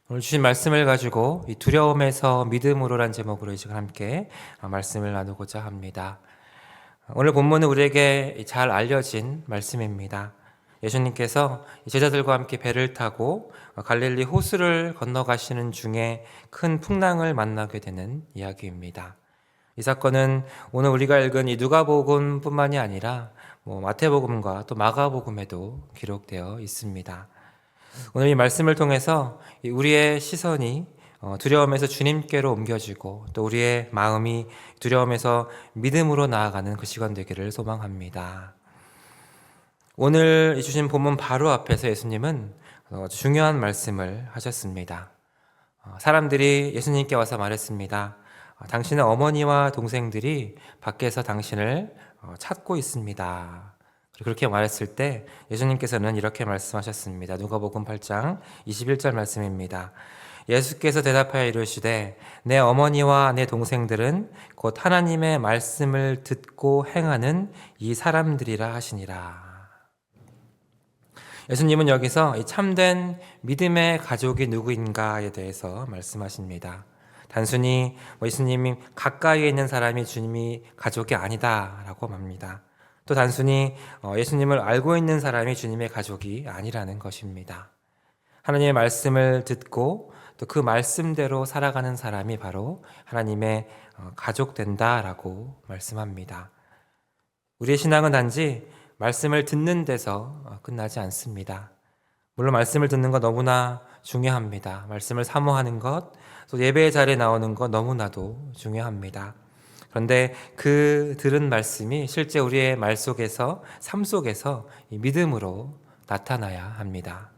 오늘 주신 말씀을 가지고 이 두려움에서 믿음으로란 제목으로 이 시간 함께 말씀을 나누고자 합니다. 오늘 본문은 우리에게 잘 알려진 말씀입니다. 예수님께서 제자들과 함께 배를 타고 갈릴리 호수를 건너가시는 중에 큰 풍랑을 만나게 되는 이야기입니다. 이 사건은 오늘 우리가 읽은 이 누가복음뿐만이 아니라 마태복음과 또 마가복음에도 기록되어 있습니다. 오늘 이 말씀을 통해서 우리의 시선이 두려움에서 주님께로 옮겨지고 또 우리의 마음이 두려움에서 믿음으로 나아가는 그 시간 되기를 소망합니다. 오늘 주신 본문 바로 앞에서 예수님은 중요한 말씀을 하셨습니다. 사람들이 예수님께 와서 말했습니다. 당신의 어머니와 동생들이 밖에서 당신을 찾고 있습니다. 그렇게 말했을 때 예수님께서는 이렇게 말씀하셨습니다. 누가복음 8장 21절 말씀입니다. 예수께서 대답하여 이르시되 내 어머니와 내 동생들은 곧 하나님의 말씀을 듣고 행하는 이 사람들이라 하시니라. 예수님은 여기서 이 참된 믿음의 가족이 누구인가에 대해서 말씀하십니다. 단순히 예수님이 가까이에 있는 사람이 주님이 가족이 아니다라고 말합니다. 또 단순히 예수님을 알고 있는 사람이 주님의 가족이 아니라는 것입니다. 하나님의 말씀을 듣고 또 그 말씀대로 살아가는 사람이 바로 하나님의 가족 된다라고 말씀합니다. 우리의 신앙은 단지 말씀을 듣는 데서 끝나지 않습니다. 물론 말씀을 듣는 것 너무나 중요합니다. 말씀을 사모하는 것, 또 예배의 자리에 나오는 것 너무나도 중요합니다. 그런데 그 들은 말씀이 실제 우리의 말 속에서, 삶 속에서 믿음으로 나타나야 합니다.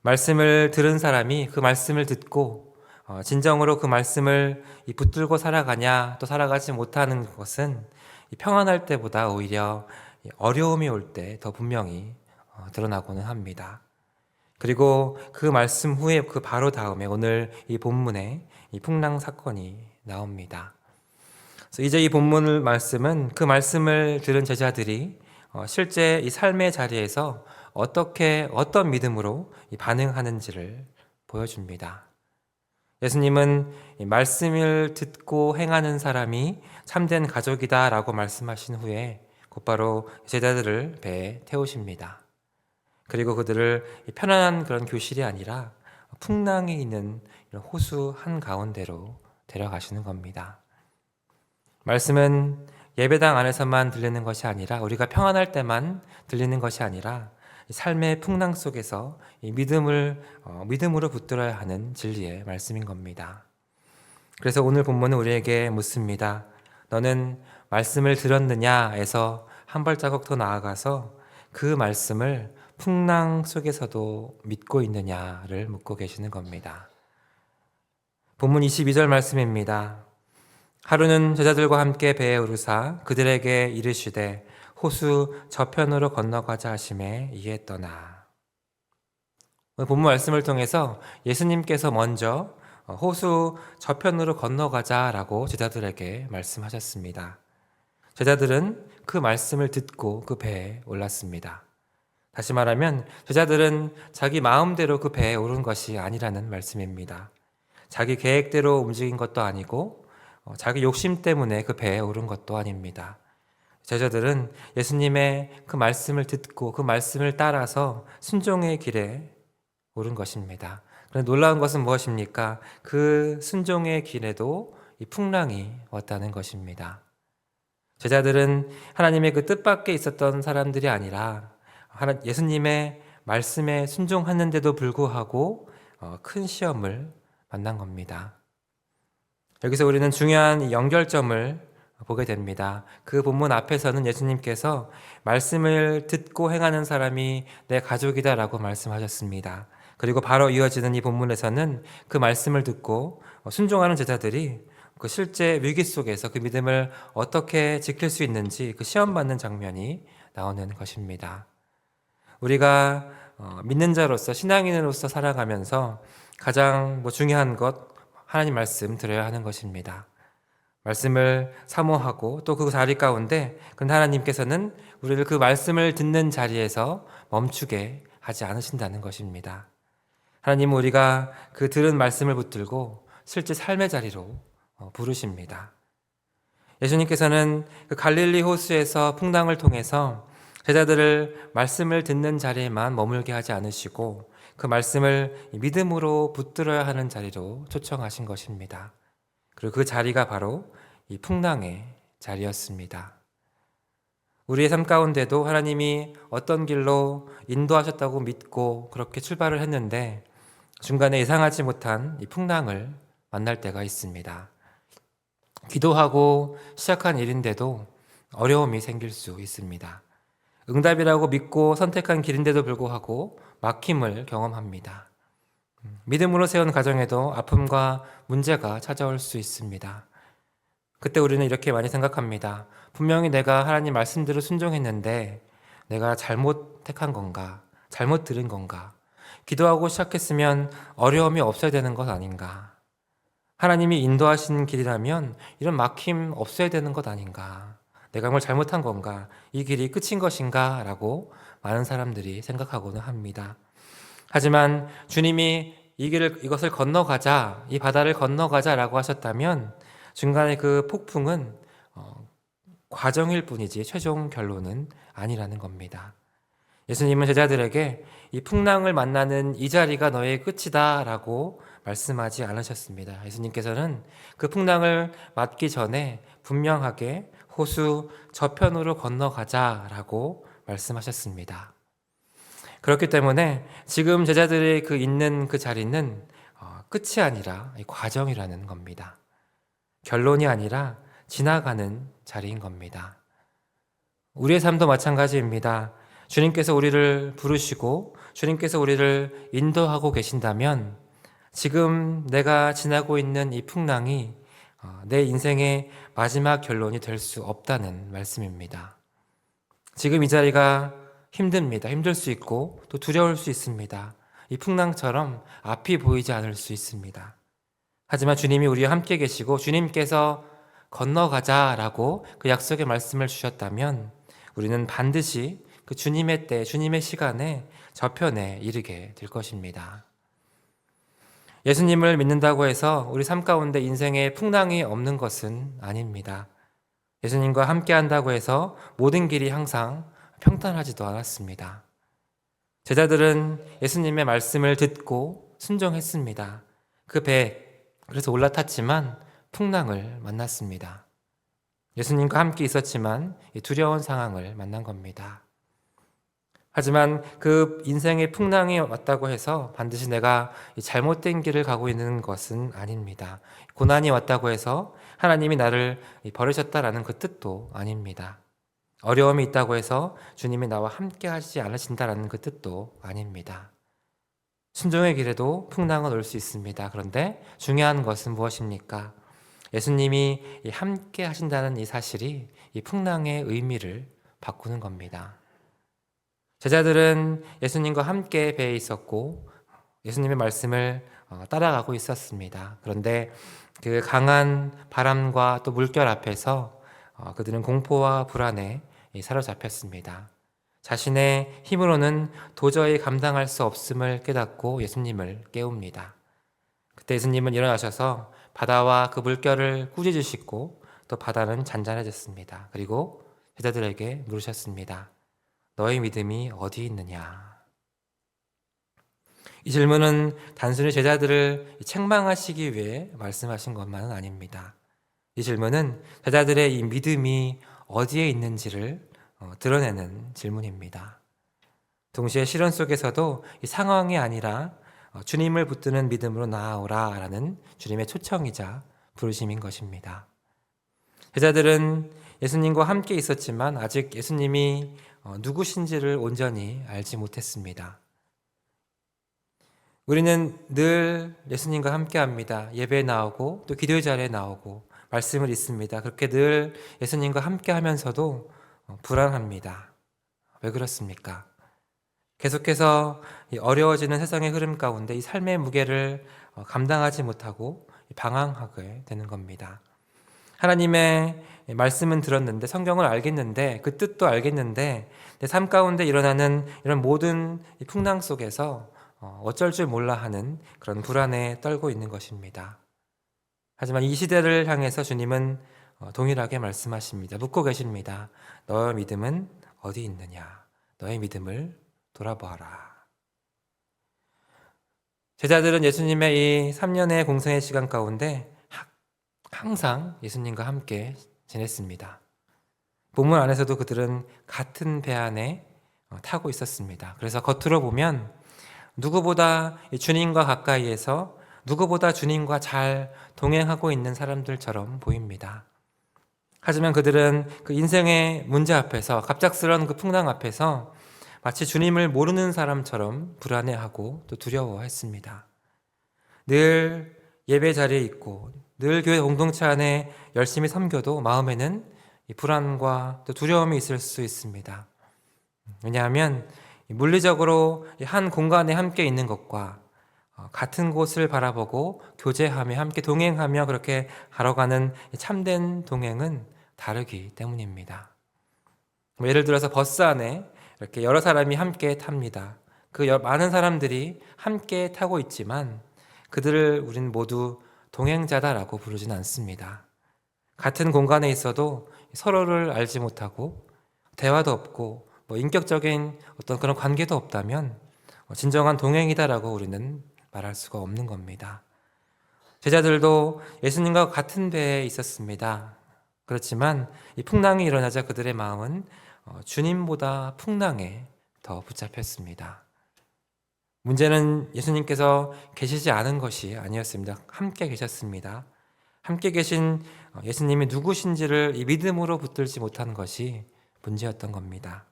말씀을 들은 사람이 그 말씀을 듣고 진정으로 그 말씀을 붙들고 살아가냐 또 살아가지 못하는 것은 평안할 때보다 오히려 어려움이 올 때 더 분명히 드러나고는 합니다. 그리고 그 말씀 후에 그 바로 다음에 오늘 이 본문에 이 풍랑 사건이 나옵니다. 그래서 이제 이 본문 말씀은 그 말씀을 들은 제자들이 실제 이 삶의 자리에서 어떤 믿음으로 반응하는지를 보여줍니다. 예수님은 이 말씀을 듣고 행하는 사람이 참된 가족이다라고 말씀하신 후에 곧바로 제자들을 배에 태우십니다. 그리고 그들을 편안한 그런 교실이 아니라 풍랑이 있는 호수 한가운데로 데려가시는 겁니다. 말씀은 예배당 안에서만 들리는 것이 아니라 우리가 평안할 때만 들리는 것이 아니라 삶의 풍랑 속에서 이 믿음으로 붙들어야 하는 진리의 말씀인 겁니다. 그래서 오늘 본문은 우리에게 묻습니다. 너는 말씀을 들었느냐에서 한 발자국 더 나아가서 그 말씀을 풍랑 속에서도 믿고 있느냐를 묻고 계시는 겁니다. 본문 22절 말씀입니다. 하루는 제자들과 함께 배에 오르사 그들에게 이르시되 호수 저편으로 건너가자 하심에 이에 떠나. 본문 말씀을 통해서 예수님께서 먼저 호수 저편으로 건너가자라고 제자들에게 말씀하셨습니다. 제자들은 그 말씀을 듣고 그 배에 올랐습니다. 다시 말하면 제자들은 자기 마음대로 그 배에 오른 것이 아니라는 말씀입니다. 자기 계획대로 움직인 것도 아니고 자기 욕심 때문에 그 배에 오른 것도 아닙니다. 제자들은 예수님의 그 말씀을 듣고 그 말씀을 따라서 순종의 길에 오른 것입니다. 그런데 놀라운 것은 무엇입니까? 그 순종의 길에도 이 풍랑이 왔다는 것입니다. 제자들은 하나님의 그 뜻밖에 있었던 사람들이 아니라 예수님의 말씀에 순종하는데도 불구하고 큰 시험을 만난 겁니다. 여기서 우리는 중요한 연결점을 보게 됩니다. 그 본문 앞에서는 예수님께서 말씀을 듣고 행하는 사람이 내 가족이다라고 말씀하셨습니다. 그리고 바로 이어지는 이 본문에서는 그 말씀을 듣고 순종하는 제자들이 그 실제 위기 속에서 그 믿음을 어떻게 지킬 수 있는지 그 시험받는 장면이 나오는 것입니다. 우리가 믿는 자로서 신앙인으로서 살아가면서 가장 중요한 것 하나님 말씀 들어야 하는 것입니다. 말씀을 사모하고 또 그 자리 가운데 하나님께서는 우리를 그 말씀을 듣는 자리에서 멈추게 하지 않으신다는 것입니다. 하나님은 우리가 그 들은 말씀을 붙들고 실제 삶의 자리로 부르십니다. 예수님께서는 그 갈릴리 호수에서 풍랑을 통해서 제자들을 말씀을 듣는 자리에만 머물게 하지 않으시고 그 말씀을 믿음으로 붙들어야 하는 자리로 초청하신 것입니다. 그리고 그 자리가 바로 이 풍랑의 자리였습니다. 우리의 삶 가운데도 하나님이 어떤 길로 인도하셨다고 믿고 그렇게 출발을 했는데 중간에 예상하지 못한 이 풍랑을 만날 때가 있습니다. 기도하고 시작한 일인데도 어려움이 생길 수 있습니다. 응답이라고 믿고 선택한 길인데도 불구하고 막힘을 경험합니다. 믿음으로 세운 가정에도 아픔과 문제가 찾아올 수 있습니다. 그때 우리는 이렇게 많이 생각합니다. 분명히 내가 하나님 말씀대로 순종했는데 내가 잘못 택한 건가? 잘못 들은 건가? 기도하고 시작했으면 어려움이 없어야 되는 것 아닌가? 하나님이 인도하신 길이라면 이런 막힘 없어야 되는 것 아닌가? 내가 뭘 잘못한 건가? 이 길이 끝인 것인가? 라고 많은 사람들이 생각하고는 합니다. 하지만 주님이 이것을 건너가자, 이 바다를 건너가자라고 하셨다면 중간에 그 폭풍은 과정일 뿐이지 최종 결론은 아니라는 겁니다. 예수님은 제자들에게 이 풍랑을 만나는 이 자리가 너의 끝이다 라고 말씀하지 않으셨습니다. 예수님께서는 그 풍랑을 맞기 전에 분명하게 호수 저편으로 건너가자 라고 말씀하셨습니다. 그렇기 때문에 지금 제자들의 있는 그 자리는 끝이 아니라 과정이라는 겁니다. 결론이 아니라 지나가는 자리인 겁니다. 우리의 삶도 마찬가지입니다. 주님께서 우리를 부르시고 주님께서 우리를 인도하고 계신다면 지금 내가 지나고 있는 이 풍랑이 내 인생의 마지막 결론이 될 수 없다는 말씀입니다. 지금 이 자리가 힘듭니다. 힘들 수 있고 또 두려울 수 있습니다. 이 풍랑처럼 앞이 보이지 않을 수 있습니다. 하지만 주님이 우리와 함께 계시고 주님께서 건너가자라고 그 약속의 말씀을 주셨다면 우리는 반드시 그 주님의 때, 주님의 시간에 저편에 이르게 될 것입니다. 예수님을 믿는다고 해서 우리 삶 가운데 인생에 풍랑이 없는 것은 아닙니다. 예수님과 함께 한다고 해서 모든 길이 항상 평탄하지도 않았습니다. 제자들은 예수님의 말씀을 듣고 순종했습니다. 그 배, 그래서 올라탔지만 풍랑을 만났습니다. 예수님과 함께 있었지만 두려운 상황을 만난 겁니다. 하지만 그 인생의 풍랑이 왔다고 해서 반드시 내가 잘못된 길을 가고 있는 것은 아닙니다. 고난이 왔다고 해서 하나님이 나를 버리셨다라는 그 뜻도 아닙니다. 어려움이 있다고 해서 주님이 나와 함께 하시지 않으신다라는 그 뜻도 아닙니다. 순종의 길에도 풍랑은 올 수 있습니다. 그런데 중요한 것은 무엇입니까? 예수님이 함께 하신다는 이 사실이 이 풍랑의 의미를 바꾸는 겁니다. 제자들은 예수님과 함께 배에 있었고 예수님의 말씀을 따라가고 있었습니다. 그런데 그 강한 바람과 또 물결 앞에서 그들은 공포와 불안에 사로잡혔습니다. 자신의 힘으로는 도저히 감당할 수 없음을 깨닫고 예수님을 깨웁니다. 그때 예수님은 일어나셔서 바다와 그 물결을 꾸짖으시고 또 바다는 잔잔해졌습니다. 그리고 제자들에게 물으셨습니다. 너의 믿음이 어디 있느냐? 이 질문은 단순히 제자들을 책망하시기 위해 말씀하신 것만은 아닙니다. 이 질문은 제자들의 이 믿음이 어디에 있는지를 드러내는 질문입니다. 동시에 시련 속에서도 이 상황이 아니라 주님을 붙드는 믿음으로 나아오라 라는 주님의 초청이자 부르심인 것입니다. 제자들은 예수님과 함께 있었지만 아직 예수님이 누구신지를 온전히 알지 못했습니다. 우리는 늘 예수님과 함께 합니다. 예배에 나오고 또 기도의 자리에 나오고 말씀을 읽습니다. 그렇게 늘 예수님과 함께 하면서도 불안합니다. 왜 그렇습니까? 계속해서 어려워지는 세상의 흐름 가운데 이 삶의 무게를 감당하지 못하고 방황하게 되는 겁니다. 하나님의 말씀은 들었는데 성경을 알겠는데 그 뜻도 알겠는데 내 삶 가운데 일어나는 이런 모든 풍랑 속에서 어쩔 줄 몰라 하는 그런 불안에 떨고 있는 것입니다. 하지만 이 시대를 향해서 주님은 동일하게 말씀하십니다. 묻고 계십니다. 너의 믿음은 어디 있느냐? 너의 믿음을 돌아보아라. 제자들은 예수님의 이 3년의 공생의 시간 가운데 항상 예수님과 함께 지냈습니다. 본문 안에서도 그들은 같은 배 안에 타고 있었습니다. 그래서 겉으로 보면 누구보다 주님과 가까이에서 누구보다 주님과 잘 동행하고 있는 사람들처럼 보입니다. 하지만 그들은 그 인생의 문제 앞에서, 갑작스러운 그 풍랑 앞에서 마치 주님을 모르는 사람처럼 불안해하고 또 두려워했습니다. 늘 예배 자리에 있고 늘 교회 공동체 안에 열심히 섬겨도 마음에는 이 불안과 또 두려움이 있을 수 있습니다. 왜냐하면 물리적으로 한 공간에 함께 있는 것과 같은 곳을 바라보고 교제하며 함께 동행하며 그렇게 걸어가는 참된 동행은 다르기 때문입니다. 예를 들어서 버스 안에 이렇게 여러 사람이 함께 탑니다. 그 많은 사람들이 함께 타고 있지만 그들을 우리는 모두 동행자다라고 부르지는 않습니다. 같은 공간에 있어도 서로를 알지 못하고 대화도 없고 인격적인 어떤 그런 관계도 없다면 진정한 동행이다라고 우리는 말할 수가 없는 겁니다. 제자들도 예수님과 같은 배에 있었습니다. 그렇지만 이 풍랑이 일어나자 그들의 마음은 주님보다 풍랑에 더 붙잡혔습니다. 문제는 예수님께서 계시지 않은 것이 아니었습니다. 함께 계셨습니다. 함께 계신 예수님이 누구신지를 이 믿음으로 붙들지 못한 것이 문제였던 겁니다.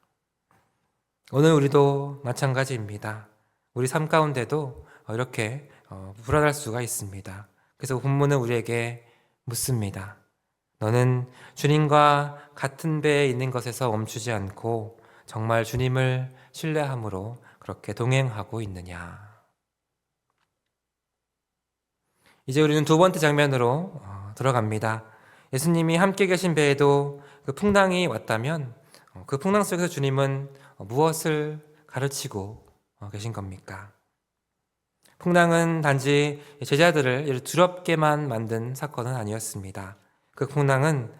오늘 우리도 마찬가지입니다. 우리 삶 가운데도 이렇게 불안할 수가 있습니다. 그래서 본문은 우리에게 묻습니다. 너는 주님과 같은 배에 있는 것에서 멈추지 않고 정말 주님을 신뢰함으로 그렇게 동행하고 있느냐? 이제 우리는 두 번째 장면으로 들어갑니다. 예수님이 함께 계신 배에도 그 풍랑이 왔다면 그 풍랑 속에서 주님은 무엇을 가르치고 계신 겁니까? 풍랑은 단지 제자들을 두렵게만 만든 사건은 아니었습니다. 그 풍랑은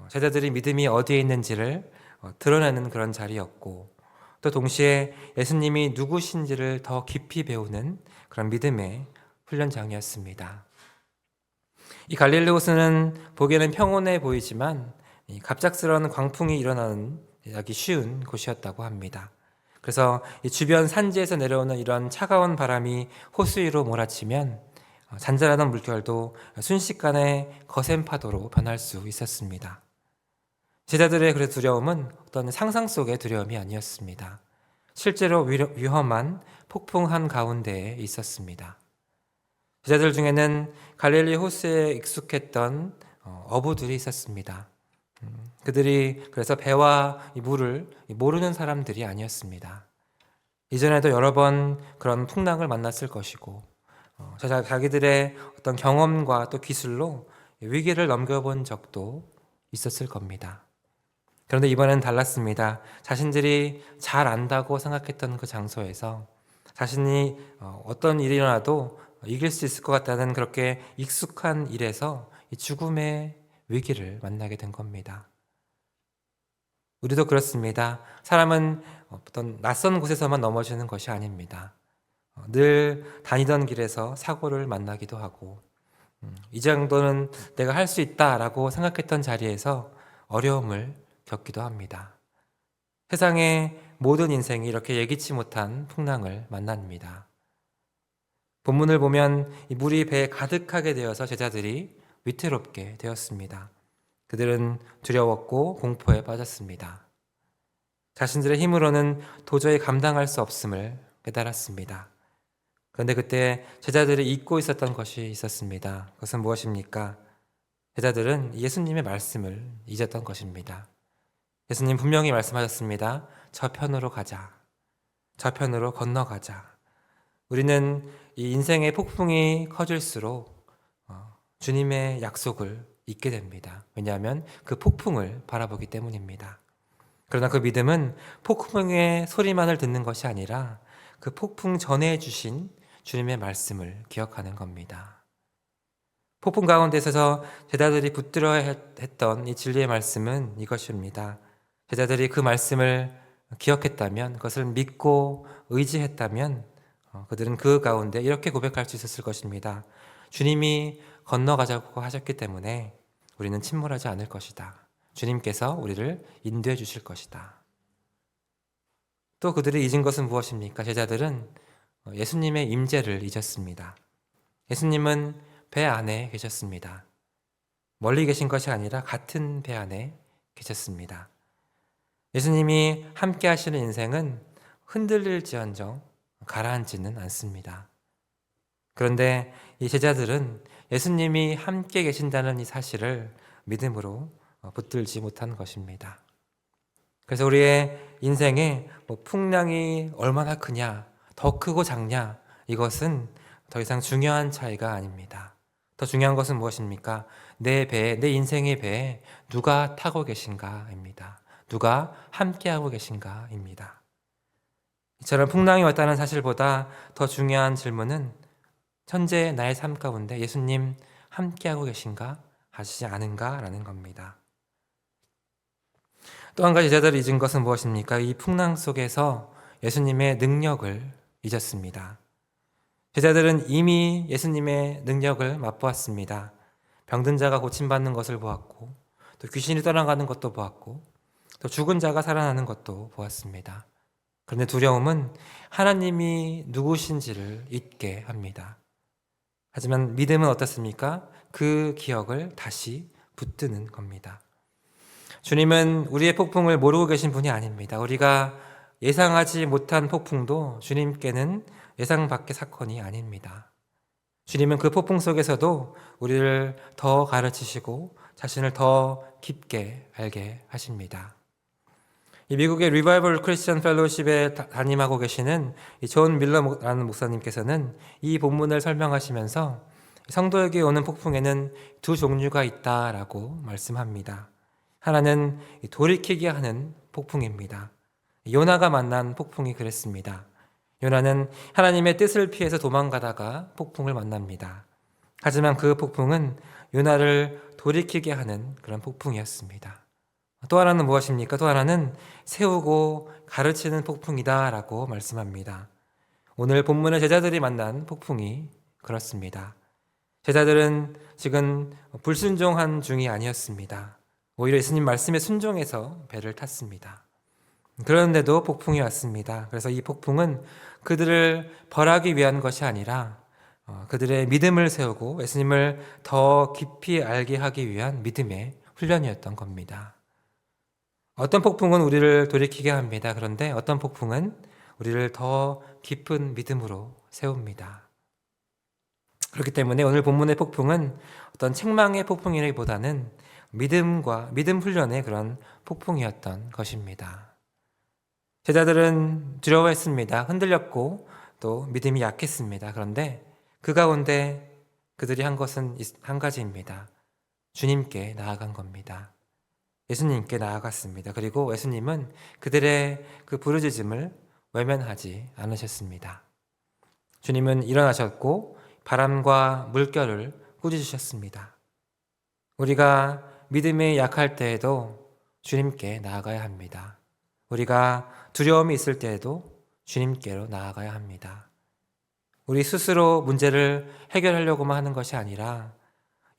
제자들이 믿음이 어디에 있는지를 드러내는 그런 자리였고 또 동시에 예수님이 누구신지를 더 깊이 배우는 그런 믿음의 훈련장이었습니다. 이 갈릴리 호수는 보기에는 평온해 보이지만 갑작스러운 광풍이 일어나는 하기 쉬운 곳이었다고 합니다. 그래서 이 주변 산지에서 내려오는 이런 차가운 바람이 호수 위로 몰아치면 잔잔하던 물결도 순식간에 거센 파도로 변할 수 있었습니다. 제자들의 그 두려움은 어떤 상상 속의 두려움이 아니었습니다. 실제로 위험한 폭풍 한가운데에 있었습니다. 제자들 중에는 갈릴리 호수에 익숙했던 어부들이 있었습니다. 그들이 그래서 배와 물을 모르는 사람들이 아니었습니다. 이전에도 여러 번 그런 풍랑을 만났을 것이고 자기들의 어떤 경험과 또 기술로 위기를 넘겨본 적도 있었을 겁니다. 그런데 이번엔 달랐습니다. 자신들이 잘 안다고 생각했던 그 장소에서 자신이 어떤 일이 일어나도 이길 수 있을 것 같다는 그렇게 익숙한 일에서 이 죽음의 위기를 만나게 된 겁니다. 우리도 그렇습니다. 사람은 어떤 낯선 곳에서만 넘어지는 것이 아닙니다. 늘 다니던 길에서 사고를 만나기도 하고 이 정도는 내가 할 수 있다라고 생각했던 자리에서 어려움을 겪기도 합니다. 세상의 모든 인생이 이렇게 예기치 못한 풍랑을 만납니다. 본문을 보면 이 물이 배에 가득하게 되어서 제자들이 위태롭게 되었습니다. 그들은 두려웠고 공포에 빠졌습니다. 자신들의 힘으로는 도저히 감당할 수 없음을 깨달았습니다. 그런데 그때 제자들이 잊고 있었던 것이 있었습니다. 그것은 무엇입니까? 제자들은 예수님의 말씀을 잊었던 것입니다. 예수님 분명히 말씀하셨습니다. 저편으로 가자. 저편으로 건너가자. 우리는 이 인생의 폭풍이 커질수록 주님의 약속을 잊게 됩니다. 왜냐하면 그 폭풍을 바라보기 때문입니다. 그러나 그 믿음은 폭풍의 소리만을 듣는 것이 아니라 그 폭풍 전에 주신 주님의 말씀을 기억하는 겁니다. 폭풍 가운데 있어서 제자들이 붙들어 했던 이 진리의 말씀은 이것입니다. 제자들이 그 말씀을 기억했다면, 그것을 믿고 의지했다면 그들은 그 가운데 이렇게 고백할 수 있었을 것입니다. 주님이 건너가자고 하셨기 때문에 우리는 침몰하지 않을 것이다. 주님께서 우리를 인도해 주실 것이다. 또 그들이 잊은 것은 무엇입니까? 제자들은 예수님의 임재를 잊었습니다. 예수님은 배 안에 계셨습니다. 멀리 계신 것이 아니라 같은 배 안에 계셨습니다. 예수님이 함께 하시는 인생은 흔들릴지언정 가라앉지는 않습니다. 그런데 이 제자들은 예수님이 함께 계신다는 이 사실을 믿음으로 붙들지 못한 것입니다. 그래서 우리의 인생에 풍랑이 얼마나 크냐, 더 크고 작냐, 이것은 더 이상 중요한 차이가 아닙니다. 더 중요한 것은 무엇입니까? 내 배에, 내 인생의 배에 누가 타고 계신가입니다. 누가 함께하고 계신가입니다. 이처럼 풍랑이 왔다는 사실보다 더 중요한 질문은 현재 나의 삶 가운데 예수님 함께하고 계신가, 하시지 않은가라는 겁니다. 또 한 가지 제자들이 잊은 것은 무엇입니까? 이 풍랑 속에서 예수님의 능력을 잊었습니다. 제자들은 이미 예수님의 능력을 맛보았습니다. 병든 자가 고침받는 것을 보았고, 또 귀신이 떠나가는 것도 보았고, 또 죽은 자가 살아나는 것도 보았습니다. 그런데 두려움은 하나님이 누구신지를 잊게 합니다. 하지만 믿음은 어떻습니까? 그 기억을 다시 붙드는 겁니다. 주님은 우리의 폭풍을 모르고 계신 분이 아닙니다. 우리가 예상하지 못한 폭풍도 주님께는 예상 밖의 사건이 아닙니다. 주님은 그 폭풍 속에서도 우리를 더 가르치시고 자신을 더 깊게 알게 하십니다. 이 미국의 리바이벌 크리스천 펠로우십에 담임하고 계시는 존 밀러라는 목사님께서는 이 본문을 설명하시면서 성도에게 오는 폭풍에는 두 종류가 있다라고 말씀합니다. 하나는 돌이키게 하는 폭풍입니다. 요나가 만난 폭풍이 그랬습니다. 요나는 하나님의 뜻을 피해서 도망가다가 폭풍을 만납니다. 하지만 그 폭풍은 요나를 돌이키게 하는 그런 폭풍이었습니다. 또 하나는 무엇입니까? 또 하나는 세우고 가르치는 폭풍이다라고 말씀합니다. 오늘 본문의 제자들이 만난 폭풍이 그렇습니다. 제자들은 지금 불순종한 중이 아니었습니다. 오히려 예수님 말씀에 순종해서 배를 탔습니다. 그런데도 폭풍이 왔습니다. 그래서 이 폭풍은 그들을 벌하기 위한 것이 아니라 그들의 믿음을 세우고 예수님을 더 깊이 알게 하기 위한 믿음의 훈련이었던 겁니다. 어떤 폭풍은 우리를 돌이키게 합니다. 그런데 어떤 폭풍은 우리를 더 깊은 믿음으로 세웁니다. 그렇기 때문에 오늘 본문의 폭풍은 어떤 책망의 폭풍이라기보다는 믿음 훈련의 그런 폭풍이었던 것입니다. 제자들은 두려워했습니다. 흔들렸고 또 믿음이 약했습니다. 그런데 그 가운데 그들이 한 것은 한 가지입니다. 주님께 나아간 겁니다. 예수님께 나아갔습니다. 그리고 예수님은 그들의 그 부르짖음을 외면하지 않으셨습니다. 주님은 일어나셨고 바람과 물결을 꾸짖으셨습니다. 우리가 믿음이 약할 때에도 주님께 나아가야 합니다. 우리가 두려움이 있을 때에도 주님께로 나아가야 합니다. 우리 스스로 문제를 해결하려고만 하는 것이 아니라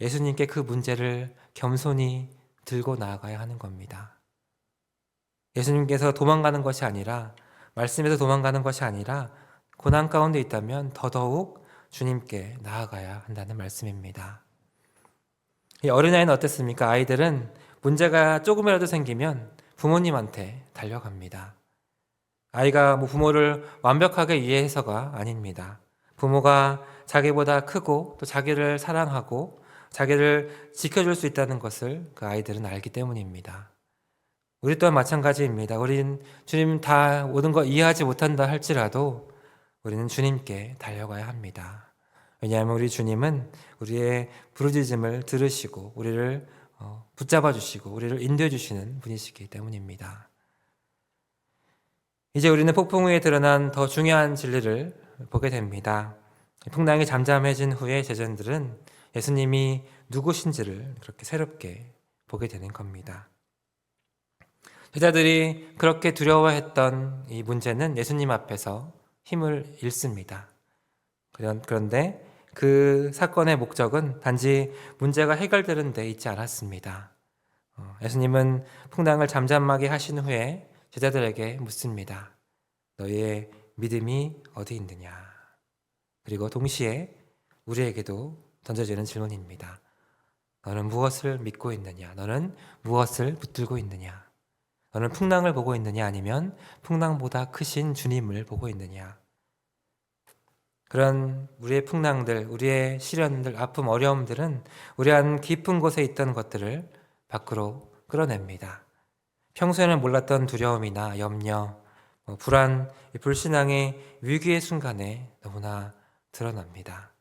예수님께 그 문제를 겸손히 들고 나아가야 하는 겁니다. 예수님께서 도망가는 것이 아니라, 말씀에서 도망가는 것이 아니라 고난 가운데 있다면 더더욱 주님께 나아가야 한다는 말씀입니다. 이 어린아이는 어땠습니까? 아이들은 문제가 조금이라도 생기면 부모님한테 달려갑니다. 아이가 부모를 완벽하게 이해해서가 아닙니다. 부모가 자기보다 크고 또 자기를 사랑하고 자기를 지켜줄 수 있다는 것을 그 아이들은 알기 때문입니다. 우리 또한 마찬가지입니다. 우리는 주님 다 모든 거 이해하지 못한다 할지라도 우리는 주님께 달려가야 합니다. 왜냐하면 우리 주님은 우리의 부르짖음을 들으시고 우리를 붙잡아 주시고 우리를 인도해 주시는 분이시기 때문입니다. 이제 우리는 폭풍 후에 드러난 더 중요한 진리를 보게 됩니다. 풍랑이 잠잠해진 후에 제자들은 예수님이 누구신지를 그렇게 새롭게 보게 되는 겁니다. 제자들이 그렇게 두려워했던 이 문제는 예수님 앞에서 힘을 잃습니다. 그런데 그 사건의 목적은 단지 문제가 해결되는 데 있지 않았습니다. 예수님은 풍랑을 잠잠하게 하신 후에 제자들에게 묻습니다. 너희의 믿음이 어디 있느냐? 그리고 동시에 우리에게도 던져지는 질문입니다. 너는 무엇을 믿고 있느냐? 너는 무엇을 붙들고 있느냐? 너는 풍랑을 보고 있느냐? 아니면 풍랑보다 크신 주님을 보고 있느냐? 그런 우리의 풍랑들, 우리의 시련들, 아픔, 어려움들은 우리 안 깊은 곳에 있던 것들을 밖으로 끌어냅니다. 평소에는 몰랐던 두려움이나 염려, 불안, 불신앙의 위기의 순간에 너무나 드러납니다.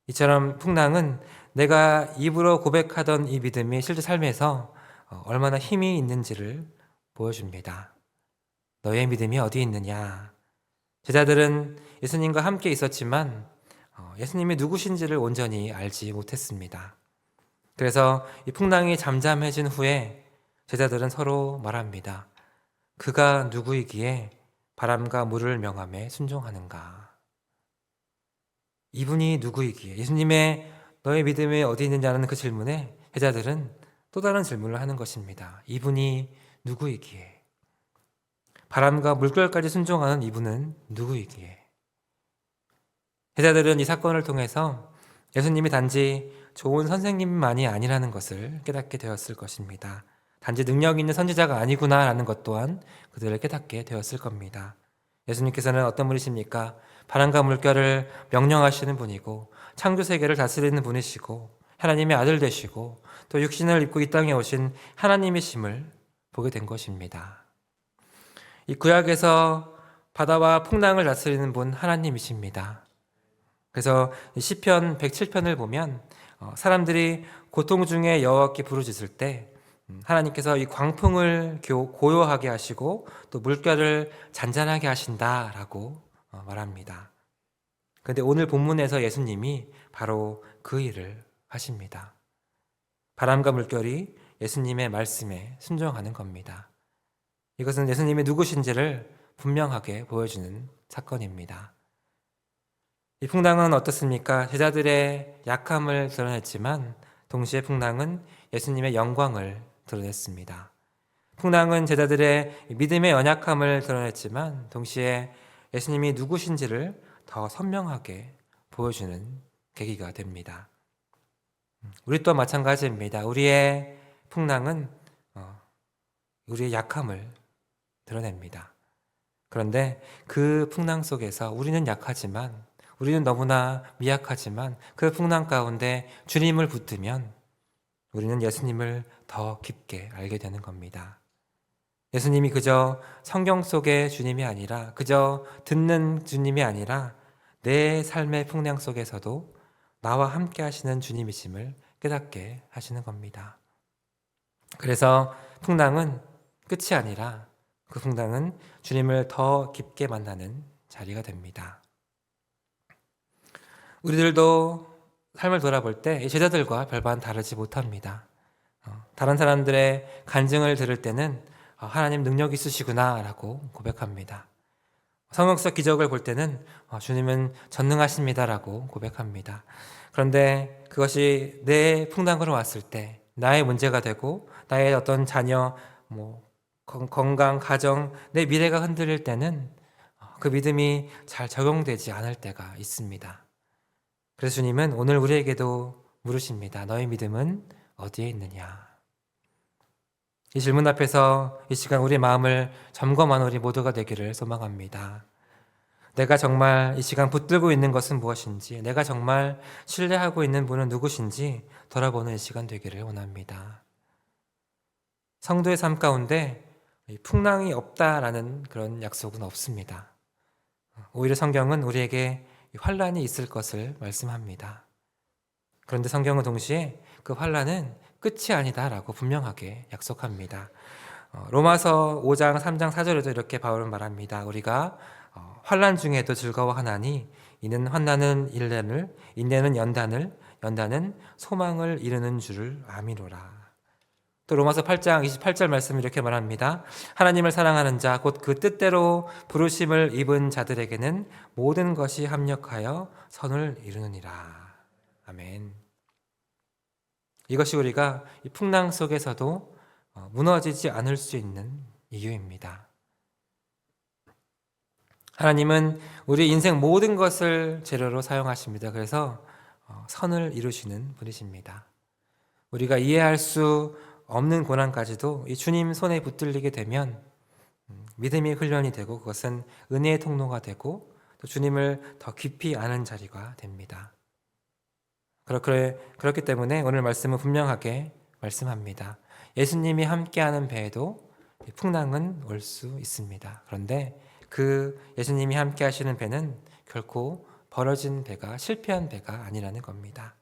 이처럼 풍랑은 내가 입으로 고백하던 이 믿음이 실제 삶에서 얼마나 힘이 있는지를 보여줍니다. 너의 믿음이 어디 있느냐? 제자들은 예수님과 함께 있었지만 예수님이 누구신지를 온전히 알지 못했습니다. 그래서 이 풍랑이 잠잠해진 후에 제자들은 서로 말합니다. 그가 누구이기에 바람과 물을 명함에 순종하는가? 이분이 누구이기에, 예수님의 너의 믿음이 어디 있느냐는 그 질문에 제자들은 또 다른 질문을 하는 것입니다. 이분이 누구이기에, 바람과 물결까지 순종하는 이분은 누구이기에. 제자들은 이 사건을 통해서 예수님이 단지 좋은 선생님만이 아니라는 것을 깨닫게 되었을 것입니다. 단지 능력 있는 선지자가 아니구나라는 것 또한 그들을 깨닫게 되었을 겁니다. 예수님께서는 어떤 분이십니까? 바람과 물결을 명령하시는 분이고 창조 세계를 다스리는 분이시고 하나님의 아들 되시고 또 육신을 입고 이 땅에 오신 하나님이심을 보게 된 것입니다. 이 구약에서 바다와 풍랑을 다스리는 분 하나님이십니다. 그래서 시편 107편을 보면 사람들이 고통 중에 여호와께 부르짖을 때 하나님께서 이 광풍을 고요하게 하시고 또 물결을 잔잔하게 하신다라고 말합니다. 그런데 오늘 본문에서 예수님이 바로 그 일을 하십니다. 바람과 물결이 예수님의 말씀에 순종하는 겁니다. 이것은 예수님이 누구신지를 분명하게 보여주는 사건입니다. 이 풍랑은 어떻습니까? 제자들의 약함을 드러냈지만 동시에 풍랑은 예수님의 영광을 드러냈습니다. 풍랑은 제자들의 믿음의 연약함을 드러냈지만 동시에 예수님이 누구신지를 더 선명하게 보여주는 계기가 됩니다. 우리 또한 마찬가지입니다. 우리의 풍랑은 우리의 약함을 드러냅니다. 그런데 그 풍랑 속에서 우리는 약하지만, 우리는 너무나 미약하지만 그 풍랑 가운데 주님을 붙들면 우리는 예수님을 더 깊게 알게 되는 겁니다. 예수님이 그저 성경 속의 주님이 아니라, 그저 듣는 주님이 아니라 내 삶의 풍랑 속에서도 나와 함께 하시는 주님이심을 깨닫게 하시는 겁니다. 그래서 풍랑은 끝이 아니라 그 풍랑은 주님을 더 깊게 만나는 자리가 됩니다. 우리들도 삶을 돌아볼 때 제자들과 별반 다르지 못합니다. 다른 사람들의 간증을 들을 때는 하나님 능력 있으시구나 라고 고백합니다. 성경적 기적을 볼 때는 주님은 전능하십니다 라고 고백합니다. 그런데 그것이 내 풍랑으로 왔을 때, 나의 문제가 되고 나의 어떤 자녀, 건강, 가정, 내 미래가 흔들릴 때는 그 믿음이 잘 적용되지 않을 때가 있습니다. 그래서 주님은 오늘 우리에게도 물으십니다. 너의 믿음은 어디에 있느냐? 이 질문 앞에서 이 시간 우리 마음을 점검하는 우리 모두가 되기를 소망합니다. 내가 정말 이 시간 붙들고 있는 것은 무엇인지, 내가 정말 신뢰하고 있는 분은 누구신지 돌아보는 이 시간 되기를 원합니다. 성도의 삶 가운데 풍랑이 없다라는 그런 약속은 없습니다. 오히려 성경은 우리에게 환란이 있을 것을 말씀합니다. 그런데 성경은 동시에 그 환란은 끝이 아니다라고 분명하게 약속합니다. 로마서 5장 3장 4절에도 이렇게 바울은 말합니다. 우리가 환난 중에도 즐거워하나니 이는 환난은 인내는 연단은 소망을 이루는 줄을 아미노라. 또 로마서 8장 28절 말씀 이렇게 말합니다. 하나님을 사랑하는 자 곧 그 뜻대로 부르심을 입은 자들에게는 모든 것이 합력하여 선을 이루느니라. 아멘. 이것이 우리가 이 풍랑 속에서도 무너지지 않을 수 있는 이유입니다. 하나님은 우리 인생 모든 것을 재료로 사용하십니다. 그래서 선을 이루시는 분이십니다. 우리가 이해할 수 없는 고난까지도 이 주님 손에 붙들리게 되면 믿음의 훈련이 되고 그것은 은혜의 통로가 되고 또 주님을 더 깊이 아는 자리가 됩니다. 그렇기 때문에 오늘 말씀은 분명하게 말씀합니다. 예수님이 함께하는 배에도 풍랑은 올 수 있습니다. 그런데 그 예수님이 함께하시는 배는 결코 벌어진 배가 실패한 배가 아니라는 겁니다.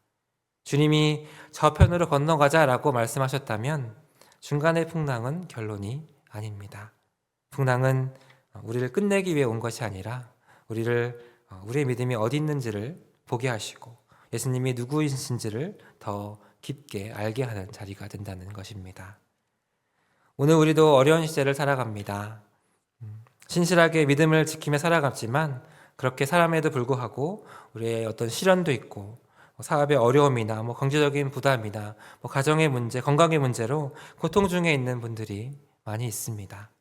주님이 저편으로 건너가자라고 말씀하셨다면 중간의 풍랑은 결론이 아닙니다. 풍랑은 우리를 끝내기 위해 온 것이 아니라 우리의 믿음이 어디 있는지를 보게 하시고 예수님이 누구이신지를 더 깊게 알게 하는 자리가 된다는 것입니다. 오늘 우리도 어려운 시대를 살아갑니다. 신실하게 믿음을 지키며 살아갔지만 그렇게 살아감에도 불구하고 우리의 어떤 시련도 있고 사업의 어려움이나 경제적인 부담이나 가정의 문제, 건강의 문제로 고통 중에 있는 분들이 많이 있습니다.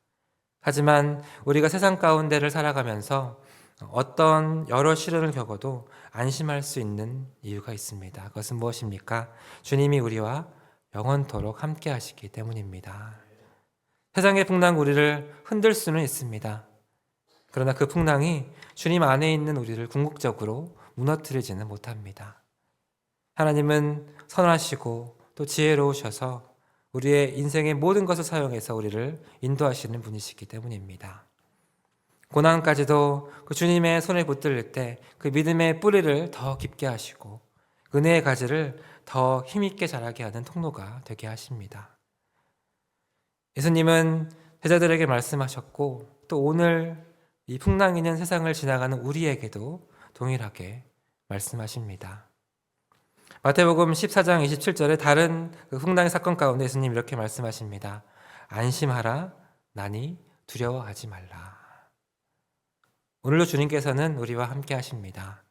하지만 우리가 세상 가운데를 살아가면서 어떤 여러 시련을 겪어도 안심할 수 있는 이유가 있습니다. 그것은 무엇입니까? 주님이 우리와 영원토록 함께 하시기 때문입니다. 세상의 풍랑 우리를 흔들 수는 있습니다. 그러나 그 풍랑이 주님 안에 있는 우리를 궁극적으로 무너뜨리지는 못합니다. 하나님은 선하시고 또 지혜로우셔서 우리의 인생의 모든 것을 사용해서 우리를 인도하시는 분이시기 때문입니다. 고난까지도 그 주님의 손에 붙들릴 때 그 믿음의 뿌리를 더 깊게 하시고 은혜의 가지를 더 힘있게 자라게 하는 통로가 되게 하십니다. 예수님은 제자들에게 말씀하셨고 또 오늘 이 풍랑 있는 세상을 지나가는 우리에게도 동일하게 말씀하십니다. 마태복음 14장 27절에 다른 그 풍랑의 사건 가운데 예수님 이렇게 말씀하십니다. 안심하라, 나니 두려워하지 말라. 오늘도 주님께서는 우리와 함께 하십니다.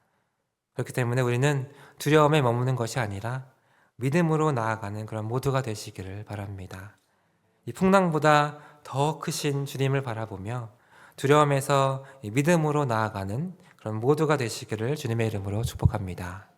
그렇기 때문에 우리는 두려움에 머무는 것이 아니라 믿음으로 나아가는 그런 모두가 되시기를 바랍니다. 이 풍랑보다 더 크신 주님을 바라보며 두려움에서 믿음으로 나아가는 그런 모두가 되시기를 주님의 이름으로 축복합니다.